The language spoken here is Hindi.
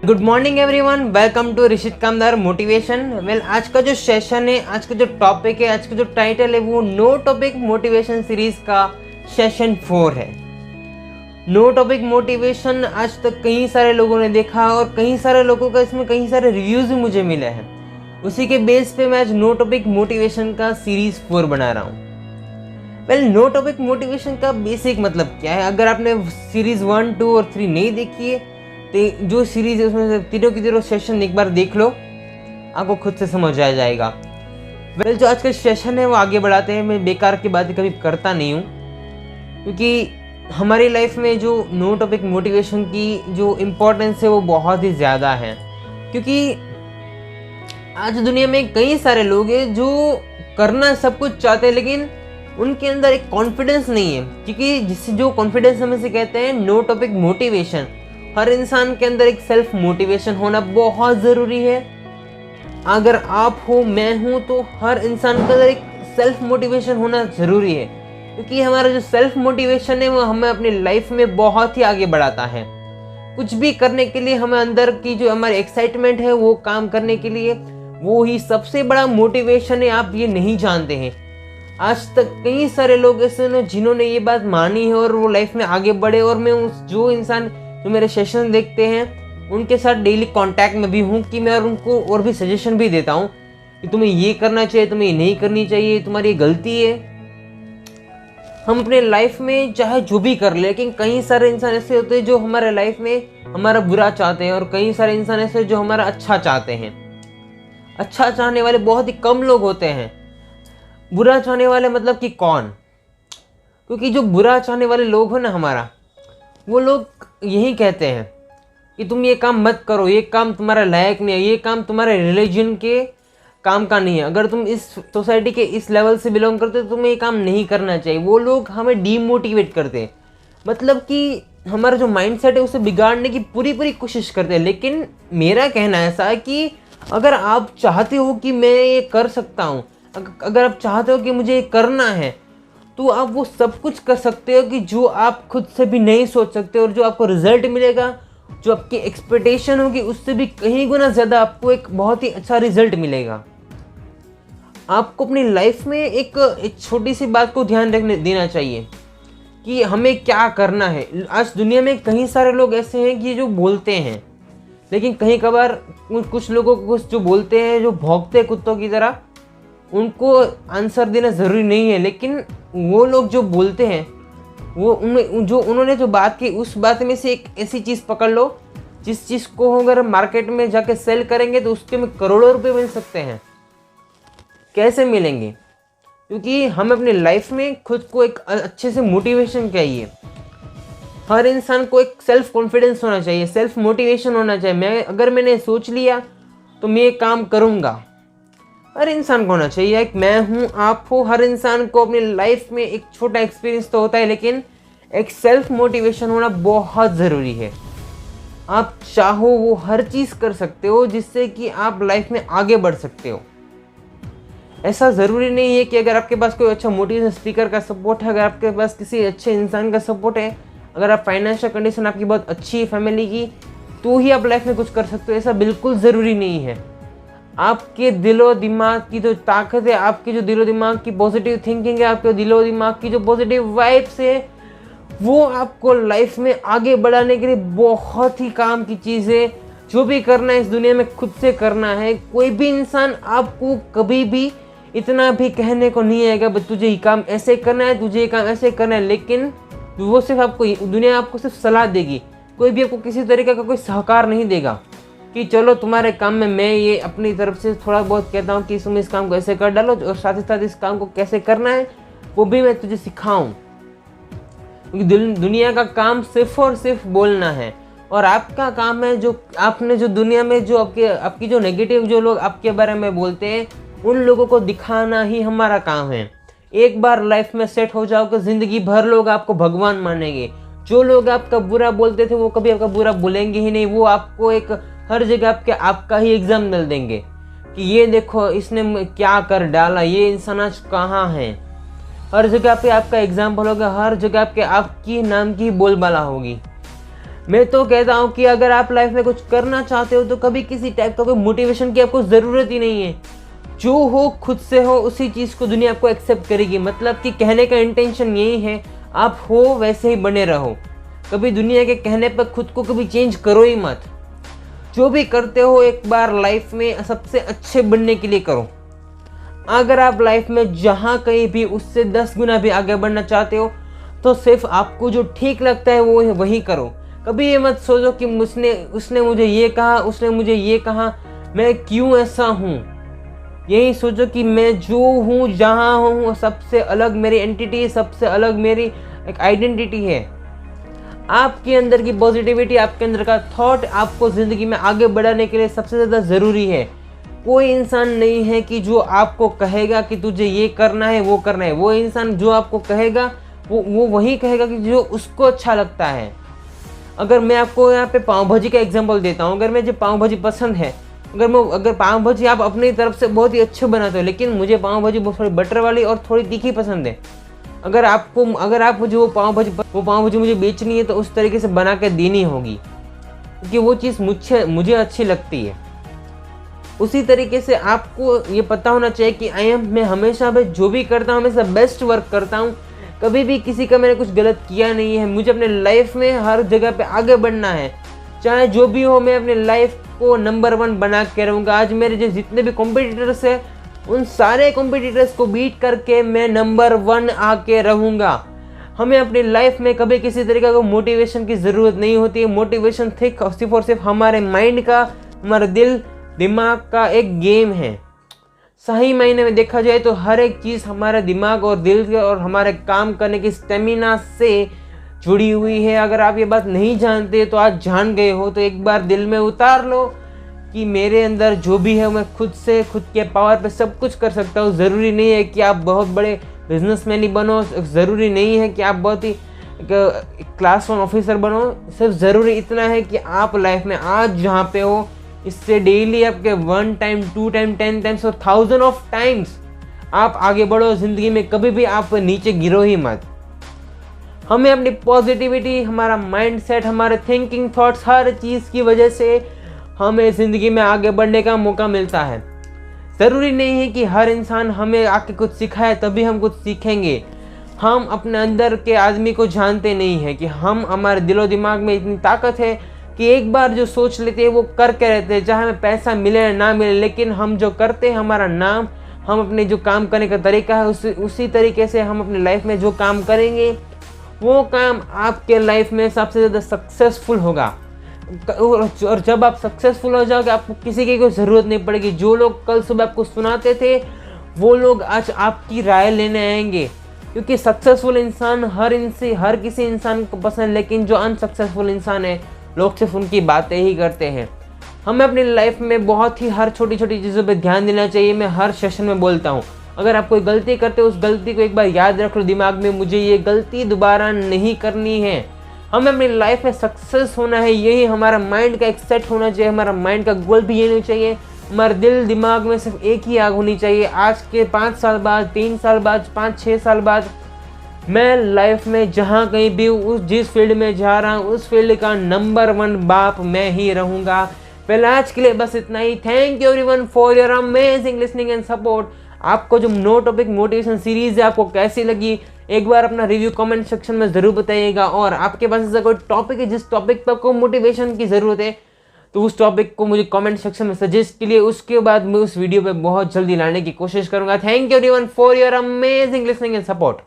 Good morning everyone, welcome to Rishit Kamdar motivation. Well, आज का जो सेशन है, आज का जो टॉपिक है, आज का जो टाइटल है वो नो टॉपिक मोटिवेशन सीरीज का सेशन 4 है। नो टॉपिक मोटिवेशन आज तक कई सारे लोगों ने देखा और कई सारे लोगों का इसमें कई सारे रिव्यूज भी मुझे मिले हैं। उसी के बेस पे मैं आज नो टॉपिक मोटिवेशन का सीरीज 4 बना रहा हूँ। वेल, नो टॉपिक मोटिवेशन का बेसिक मतलब क्या है? अगर आपने सीरीज 1, 2 और 3 नहीं देखी है तो जो सीरीज है उसमें से तीनों की तीनों सेशन एक बार देख लो, आपको खुद से समझ आ जाएगा। वेल, जो आज का सेशन है वो आगे बढ़ाते हैं। मैं बेकार की बातें कभी करता नहीं हूँ, क्योंकि हमारी लाइफ में जो नो टॉपिक मोटिवेशन की जो इम्पोर्टेंस है वो बहुत ही ज़्यादा है। क्योंकि आज दुनिया में कई सारे लोग हैं जो करना सब कुछ चाहते हैं, लेकिन उनके अंदर एक कॉन्फिडेंस नहीं है। क्योंकि जिससे जो कॉन्फिडेंस हमें से कहते हैं नो टॉपिक मोटिवेशन। हर इंसान के अंदर एक सेल्फ मोटिवेशन होना बहुत ज़रूरी है। अगर आप हो, मैं हूँ, तो हर इंसान के अंदर एक सेल्फ मोटिवेशन होना ज़रूरी है। क्योंकि हमारा जो सेल्फ मोटिवेशन है वो हमें अपनी लाइफ में बहुत ही आगे बढ़ाता है। कुछ भी करने के लिए हमें अंदर की जो हमारी एक्साइटमेंट है वो काम करने के लिए, वो ही सबसे बड़ा मोटिवेशन है। आप ये नहीं जानते हैं। आज तक कई सारे लोग ऐसे हैं जिन्होंने ये बात मानी है और वो लाइफ में आगे बढ़े। और मैं उस जो इंसान जो मेरे सेशन देखते हैं उनके साथ डेली कांटेक्ट में भी हूँ कि मैं उनको और भी सजेशन भी देता हूँ कि तुम्हें ये करना चाहिए, तुम्हें ये नहीं करनी चाहिए, तुम्हारी गलती है। हम अपने लाइफ में चाहे जो भी कर ले, लेकिन कई सारे इंसान ऐसे होते हैं जो हमारे लाइफ में हमारा बुरा चाहते हैं, और कई सारे इंसान ऐसे जो हमारा अच्छा चाहते हैं। अच्छा चाहने वाले बहुत ही कम लोग होते हैं। बुरा चाहने वाले मतलब कि कौन? क्योंकि जो बुरा चाहने वाले लोग हो ना हमारा, वो लोग यही कहते हैं कि तुम ये काम मत करो, ये काम तुम्हारा लायक नहीं है, ये काम तुम्हारे रिलीजन के काम का नहीं है। अगर तुम इस सोसाइटी के इस लेवल से बिलोंग करते हो तो तुम्हें ये काम नहीं करना चाहिए। वो लोग हमें डीमोटिवेट करते हैं, मतलब कि हमारा जो माइंडसेट है उसे बिगाड़ने की पूरी कोशिश करते हैं। लेकिन मेरा कहना ऐसा है कि अगर आप चाहते हो कि मैं ये कर सकता हूँ, अगर आप चाहते हो कि मुझे ये करना है, तो आप वो सब कुछ कर सकते हो कि जो आप खुद से भी नहीं सोच सकते। और जो आपको रिजल्ट मिलेगा, जो आपकी एक्सपेक्टेशन होगी, उससे भी कहीं गुना ज़्यादा आपको एक बहुत ही अच्छा रिजल्ट मिलेगा। आपको अपनी लाइफ में एक छोटी सी बात को ध्यान रखने देना चाहिए कि हमें क्या करना है। आज दुनिया में कई सारे लोग ऐसे हैं कि जो बोलते हैं, लेकिन कहीं कभार कुछ लोगों को कुछ जो बोलते हैं, जो भौंकते हैं कुत्तों की तरह, उनको आंसर देना ज़रूरी नहीं है। लेकिन वो लोग जो बोलते हैं, वो उन्होंने जो बात की, उस बात में से एक ऐसी चीज़ पकड़ लो जिस चीज़ को अगर मार्केट में जाके सेल करेंगे तो उसके में करोड़ों रुपए मिल सकते हैं। कैसे मिलेंगे? क्योंकि हम अपनी लाइफ में खुद को एक अच्छे से मोटिवेशन चाहिए। हर इंसान को एक सेल्फ कॉन्फिडेंस होना चाहिए, सेल्फ मोटिवेशन होना चाहिए। अगर मैंने सोच लिया तो मैं ये काम करूँगा। हर इंसान को होना चाहिए। एक मैं हूँ, आप हो, हर इंसान को अपनी लाइफ में एक छोटा एक्सपीरियंस तो होता है, लेकिन एक सेल्फ मोटिवेशन होना बहुत ज़रूरी है। आप चाहो वो हर चीज़ कर सकते हो जिससे कि आप लाइफ में आगे बढ़ सकते हो। ऐसा ज़रूरी नहीं है कि अगर आपके पास कोई अच्छा मोटिवेशन स्पीकर का सपोर्ट है, अगर आपके पास किसी अच्छे इंसान का सपोर्ट है, अगर आप फाइनेंशियल कंडीशन आपकी बहुत अच्छी है फैमिली की, तो ही आप लाइफ में कुछ कर सकते हो। ऐसा बिल्कुल ज़रूरी नहीं है। आपके दिलो दिमाग की जो ताकत है, आपके जो दिलो दिमाग की पॉजिटिव थिंकिंग है, आपके दिलो दिमाग की जो पॉजिटिव वाइब्स है, वो आपको लाइफ में आगे बढ़ाने के लिए बहुत ही काम की चीज़ है। जो भी करना है इस दुनिया में खुद से करना है। कोई भी इंसान आपको कभी भी इतना भी कहने को नहीं आएगा तुझे ये काम ऐसे करना है, तुझे ये काम ऐसे करना है। लेकिन वो सिर्फ आपको, दुनिया आपको सिर्फ सलाह देगी। कोई भी आपको किसी तरीके का कोई सहकार नहीं देगा कि चलो तुम्हारे काम में मैं ये अपनी तरफ से थोड़ा बहुत कहता हूँ कि तुम इस काम को ऐसे कर डालो, और साथ ही साथ इस काम को कैसे करना है वो भी मैं तुझे सिखाऊं। क्योंकि दुनिया का काम सिर्फ और सिर्फ बोलना है, और आपका काम है जो आपने जो दुनिया में जो आपकी जो नेगेटिव जो लोग आपके बारे में बोलते हैं, उन लोगों को दिखाना ही हमारा काम है। एक बार लाइफ में सेट हो जाओ कि ज़िंदगी भर लोग आपको भगवान मानेंगे। जो लोग आपका बुरा बोलते थे वो कभी आपका बुरा बोलेंगे ही नहीं। वो आपको एक हर जगह आपका ही एग्जाम डाल देंगे कि ये देखो इसने क्या कर डाला, ये इंसान आज कहाँ है। हर जगह पे आपका एग्जाम्पल होगा, हर जगह पे आपकी नाम की बोलबाला होगी। मैं तो कहता हूँ कि अगर आप लाइफ में कुछ करना चाहते हो तो कभी किसी टाइप का कोई मोटिवेशन की आपको ज़रूरत ही नहीं है। जो हो खुद से हो, उसी चीज़ को दुनिया आपको एक्सेप्ट करेगी। मतलब कि कहने का इंटेंशन यही है, आप हो वैसे ही बने रहो। कभी दुनिया के कहने पर खुद को कभी चेंज करो ही मत। जो भी करते हो एक बार लाइफ में सबसे अच्छे बनने के लिए करो। अगर आप लाइफ में जहाँ कहीं भी उससे 10 गुना भी आगे बढ़ना चाहते हो तो सिर्फ आपको जो ठीक लगता है वो वही करो। कभी ये मत सोचो कि उसने मुझे ये कहा, उसने मुझे ये कहा, मैं क्यों ऐसा हूँ। यही सोचो कि मैं जो हूँ, जहाँ हूँ, सबसे अलग मेरी एंटिटी, सबसे अलग मेरी एक आइडेंटिटी है। आपके अंदर की पॉजिटिविटी, आपके अंदर का थॉट आपको ज़िंदगी में आगे बढ़ाने के लिए सबसे ज़्यादा ज़रूरी है। कोई इंसान नहीं है कि जो आपको कहेगा कि तुझे ये करना है, वो करना है। वो इंसान जो आपको कहेगा वो वही कहेगा कि जो उसको अच्छा लगता है। अगर मैं आपको यहाँ पे पाव भाजी का एग्जांपल देता हूँ, अगर मुझे पाव भाजी पसंद है, अगर पाव भाजी आप अपनी तरफ से बहुत ही अच्छे बनाते हो, लेकिन मुझे पाव भाजी थोड़ी बटर वाली और थोड़ी तीखी पसंद है। अगर आप मुझे वो पाव भाजी मुझे बेचनी है तो उस तरीके से बना के देनी होगी, क्योंकि वो चीज़ मुझे अच्छी लगती है। उसी तरीके से आपको ये पता होना चाहिए कि मैं हमेशा जो भी करता हूँ हमेशा बेस्ट वर्क करता हूँ। कभी भी किसी का मैंने कुछ गलत किया नहीं है। मुझे अपने लाइफ में हर जगह पे आगे बढ़ना है, चाहे जो भी हो। मैं अपने लाइफ को नंबर 1 बना के रहूँगा। आज मेरे जो जितने भी कॉम्पिटिटर्स हैं, उन सारे कॉम्पिटिटर्स को बीट करके मैं नंबर 1 आके रहूँगा। हमें अपनी लाइफ में कभी किसी तरीके का मोटिवेशन की ज़रूरत नहीं होती है। मोटिवेशन सिर्फ और सिर्फ हमारे माइंड का, हमारे दिमाग का एक गेम है। सही मायने में देखा जाए तो हर एक चीज़ हमारे दिमाग और दिल के और हमारे काम करने की स्टेमिना से जुड़ी हुई है। अगर आप ये बात नहीं जानते तो आज जान गए हो, तो एक बार दिल में उतार लो कि मेरे अंदर जो भी है मैं खुद के पावर पे सब कुछ कर सकता हूँ। ज़रूरी नहीं है कि आप बहुत बड़े बिजनेसमैन ही बनो, ज़रूरी नहीं है कि आप बहुत ही क्लास 1 ऑफिसर बनो। सिर्फ ज़रूरी इतना है कि आप लाइफ में आज जहाँ पे हो, इससे डेली आपके 1 टाइम, 2 टाइम, 10 टाइम्स और 1000 ऑफ टाइम्स आप आगे बढ़ो। ज़िंदगी में कभी भी आप नीचे गिरो ही मत। हमें अपनी पॉजिटिविटी, हमारा माइंडसेट, हमारे थिंकिंग थॉट्स, हर चीज़ की वजह से हमें ज़िंदगी में आगे बढ़ने का मौका मिलता है। ज़रूरी नहीं है कि हर इंसान हमें आके कुछ सिखाए तभी हम कुछ सीखेंगे। हम अपने अंदर के आदमी को जानते नहीं हैं कि हमारे दिलो दिमाग में इतनी ताकत है कि एक बार जो सोच लेते हैं वो करके रहते हैं, चाहे हमें पैसा मिले या ना मिले। लेकिन हम जो करते हैं, हमारा नाम, हम अपने जो काम करने का तरीका है, उसी तरीके से हम अपनी लाइफ में जो काम करेंगे वो काम आपके लाइफ में सबसे ज़्यादा सक्सेसफुल होगा। और जब आप सक्सेसफुल हो जाओगे, आपको किसी की कोई ज़रूरत नहीं पड़ेगी। जो लोग कल सुबह आपको सुनाते थे वो लोग आज आपकी राय लेने आएंगे, क्योंकि सक्सेसफुल इंसान हर किसी इंसान को पसंद है। लेकिन जो अनसक्सेसफुल इंसान है, लोग सिर्फ उनकी बातें ही करते हैं। हमें अपनी लाइफ में बहुत ही हर छोटी छोटी चीज़ों पे ध्यान देना चाहिए। मैं हर सेशन में बोलता हूँ, अगर आप कोई गलती करते हो उस गलती को एक बार याद रख लो दिमाग में, मुझे ये गलती दोबारा नहीं करनी है। हमें अपनी लाइफ में सक्सेस होना है, यही हमारा माइंड का एक सेट होना चाहिए। हमारा माइंड का गोल भी ये नहीं चाहिए। हमारे दिल दिमाग में सिर्फ एक ही आग होनी चाहिए। आज के 5 साल बाद, 3 साल बाद, 5-6 साल बाद मैं लाइफ में जहाँ कहीं भी जिस फील्ड में जा रहा हूँ उस फील्ड का नंबर 1 बाप मैं ही रहूँगा। पहले आज के लिए बस इतना ही। Thank you everyone for your amazing listening and support. आपको जो नो टॉपिक मोटिवेशन सीरीज है आपको कैसी लगी, एक बार अपना रिव्यू कमेंट सेक्शन में ज़रूर बताइएगा। और आपके पास ऐसा कोई टॉपिक है जिस टॉपिक पर आपको मोटिवेशन की ज़रूरत है तो उस टॉपिक को मुझे कमेंट सेक्शन में सजेस्ट कीजिए। उसके बाद मैं उस वीडियो पे बहुत जल्दी लाने की कोशिश करूँगा। Thank you everyone for your amazing listening and support.